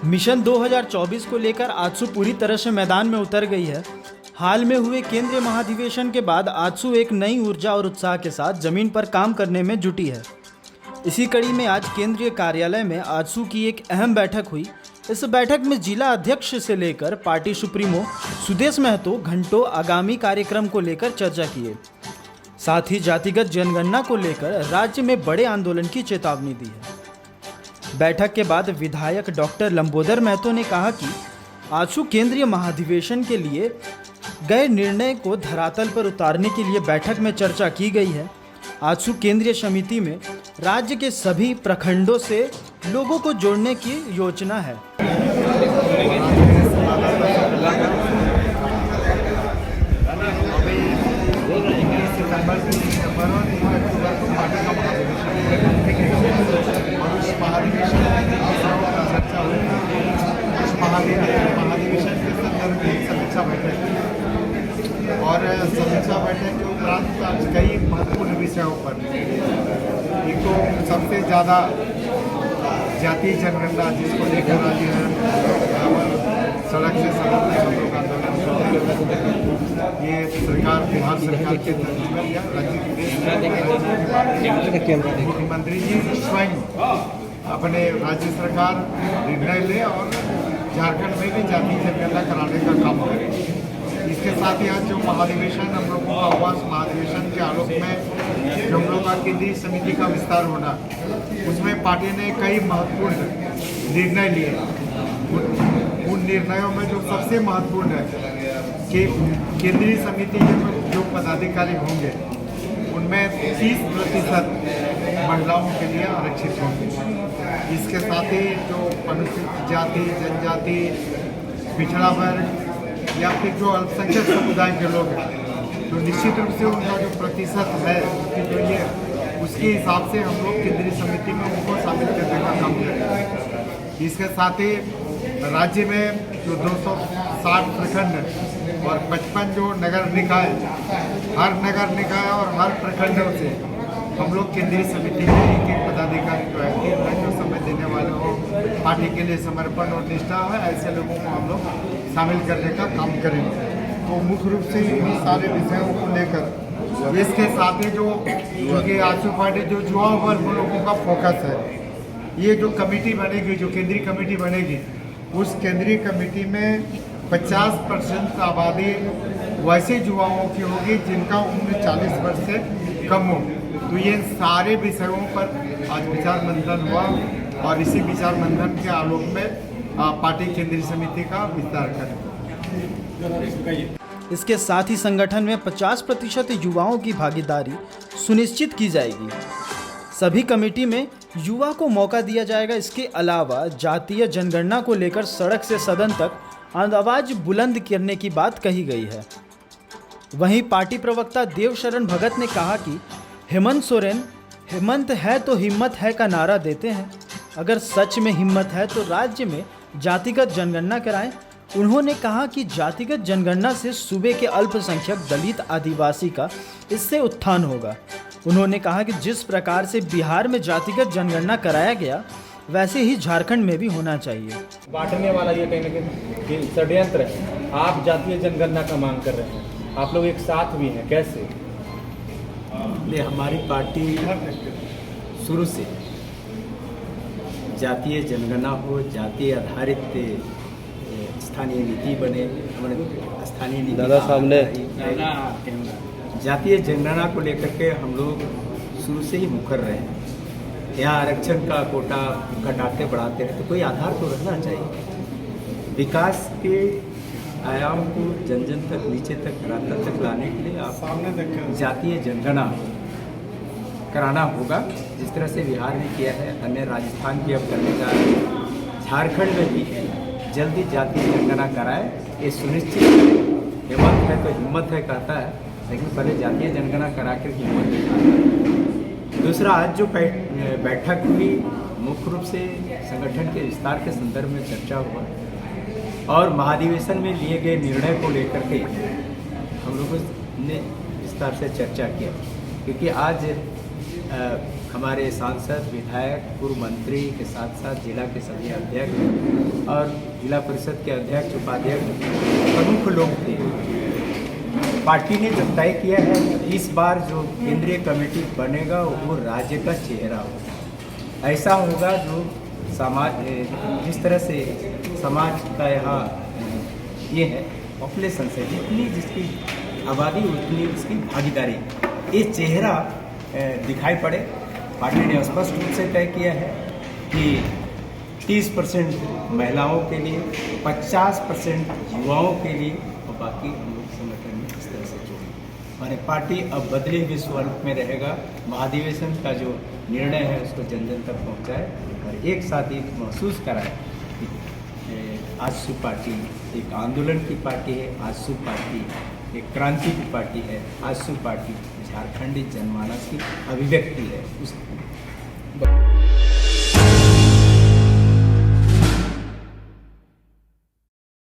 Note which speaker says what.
Speaker 1: Mission 2024 को लेकर आजसू पूरी तरह से मैदान में उतर गई है। हाल में हुए केंद्रीय महाधिवेशन के बाद आजसू एक नई ऊर्जा और उत्साह के साथ जमीन पर काम करने में जुटी है। इसी कड़ी में आज केंद्रीय कार्यालय में आजसू की एक अहम बैठक हुई। इस बैठक में जिला अध्यक्ष से लेकर पार्टी सुप्रीमो सुदेश महतो घंटों आगामी कार्यक्रम को लेकर चर्चा किए। साथ ही जातिगत जनगणना को लेकर राज्य में बड़े आंदोलन की चेतावनी दी है। बैठक के बाद विधायक डॉक्टर लंबोदर महतो ने कहा कि आजसू केंद्रीय महाधिवेशन के लिए गए निर्णय को धरातल पर उतारने के लिए बैठक में चर्चा की गई है। आजसू केंद्रीय समिति में राज्य के सभी प्रखंडों से लोगों को जोड़ने की योजना है।
Speaker 2: महाधिवेशन के संदर्भ में समीक्षा बैठक और समीक्षा बैठक के उपरांत आज कई महत्वपूर्ण विषयों पर एक तो सबसे ज़्यादा जातीय जनगणना जिसको लेकर आज सड़क से सड़क तक हम लोग आंदोलन करते हैं। ये सरकार बिहार सरकार के तर्जुमे या राज्य के मुख्यमंत्री जी स्वयं अपने राज्य सरकार निर्णय ले और झारखंड में भी जातीय जनगणना कराने का काम करे। इसके साथ ही आज जो महाधिवेशन हम लोगों का हुआ, महाधिवेशन के आलोक में जो हम लोग का केंद्रीय समिति का विस्तार होना, उसमें पार्टी ने कई महत्वपूर्ण निर्णय लिए। उन निर्णयों में जो सबसे महत्वपूर्ण है कि केंद्रीय समिति के जो पदाधिकारी होंगे उनमें 30% महिलाओं के लिए आरक्षित होंगे। इसके साथ ही जो अनुसूचित जाति, जनजाति, पिछड़ा वर्ग या फिर जो अल्पसंख्यक समुदाय के लोग हैं तो निश्चित रूप से उनका जो प्रतिशत है जो ये उसके हिसाब से हम लोग केंद्रीय समिति में उनको शामिल करने का काम करेंगे। इसके साथ ही राज्य में जो 260 प्रखंड और 55 जो नगर निकाय, हर नगर निकाय और हर प्रखंडों से हम लोग केंद्रीय समिति में एक पदाधिकारी जो एक्टिव है, जो समय देने वाले हो, पार्टी के लिए समर्पण और निष्ठा है, ऐसे लोगों को हम लोग शामिल करने का काम करेंगे। तो मुख्य रूप से इन्हीं सारे विषयों को लेकर इसके साथ ही जो उनके आजसू पार्टी जो युवा वर्ग लोगों का फोकस है, ये जो कमेटी बनेगी, जो केंद्रीय कमेटी बनेगी, उस केंद्रीय कमेटी में 50% आबादी वैसे युवाओं की होगी जिनका उम्र 40 वर्ष से कम हो। तो ये सारे विषयों पर आज विचार मंथन हुआ और इसी विचार मंथन के आलोक में पार्टी केंद्रीय समिति का विस्तार करेगी।
Speaker 1: इसके साथ ही संगठन में 50% युवाओं की भागीदारी सुनिश्चित की जाएगी। सभी कमेटी में युवा को मौका दिया जाएगा। इसके अलावा जातीय जनगणना को लेकर सड़क से सदन तक आवाज बुलंद करने की बात कही गई है। वहीं पार्टी प्रवक्ता देवशरण भगत ने कहा कि हेमंत सोरेन हिम्मत है तो हिम्मत है का नारा देते हैं। अगर सच में हिम्मत है तो राज्य में जातिगत जनगणना कराएं। उन्होंने कहा कि जातिगत जनगणना से सूबे के अल्पसंख्यक, दलित, आदिवासी का इससे उत्थान होगा। उन्होंने कहा कि जिस प्रकार से बिहार में जातिगत जनगणना कराया गया वैसे ही झारखंड में भी होना चाहिए।
Speaker 3: बांटने वाला ये कहीं ना कहीं षड्यंत्र है। आप जातीय जनगणना का मांग कर रहे हैं, आप लोग एक साथ भी हैं, कैसे?
Speaker 4: ये हमारी पार्टी शुरू से जातीय जनगणना हो, जातीय आधारित स्थानीय नीति बने, हमारे स्थानीय नीति
Speaker 3: दादा सामने
Speaker 4: जातीय जनगणना को लेकर के हम लोग शुरू से ही मुखर रहे हैं। यहाँ आरक्षण का कोटा घटाते बढ़ाते रहे तो कोई आधार तो रहना चाहिए। विकास के आयाम को जन जन तक, नीचे तक, धरातल तक लाने के लिए आप जातीय जनगणना कराना होगा। जिस तरह से बिहार ने किया है, अन्य राजस्थान भी अब करने जा रहे हैं, झारखंड में भी जल्दी जातीय जनगणना कराए, ये सुनिश्चित करें। हिम्मत है तो हिम्मत है कहता है, लेकिन पहले जातीय जनगणना करा कर हिम्मत दिखाता है। दूसरा, आज जो बैठक हुई मुख्य रूप से संगठन के विस्तार के संदर्भ में चर्चा हुआ और महाधिवेशन में लिए गए निर्णय को लेकर के हम लोगों ने विस्तार से चर्चा किया। क्योंकि आज हमारे सांसद, विधायक, पूर्व मंत्री के साथ साथ जिला के सभी अध्यक्ष और जिला परिषद के अध्यक्ष, उपाध्यक्ष, प्रमुख लोग थे। पार्टी ने जब तय किया है इस बार जो केंद्रीय कमेटी बनेगा वो राज्य का चेहरा होगा। ऐसा होगा जो समाज, जिस तरह से समाज का यहाँ ये है पॉपुलेशन से जितनी जिसकी आबादी उतनी उसकी भागीदारी, ये चेहरा दिखाई पड़े। पार्टी ने स्पष्ट रूप से तय किया है कि 30% महिलाओं के लिए, 50% युवाओं के लिए और बाकी हम लोग संगठन में इस तरह से जोड़ें। हमारी पार्टी अब बदले हुए स्वरूप में रहेगा। महाधिवेशन का जो निर्णय है उसको जन जन तक पहुँचाए और एक साथ ही महसूस कराए कि आजसू पार्टी एक आंदोलन की पार्टी है, आजसू पार्टी एक क्रांति की पार्टी है, आजसू पार्टी झारखंडी जनमानस की अभिव्यक्ति है। उस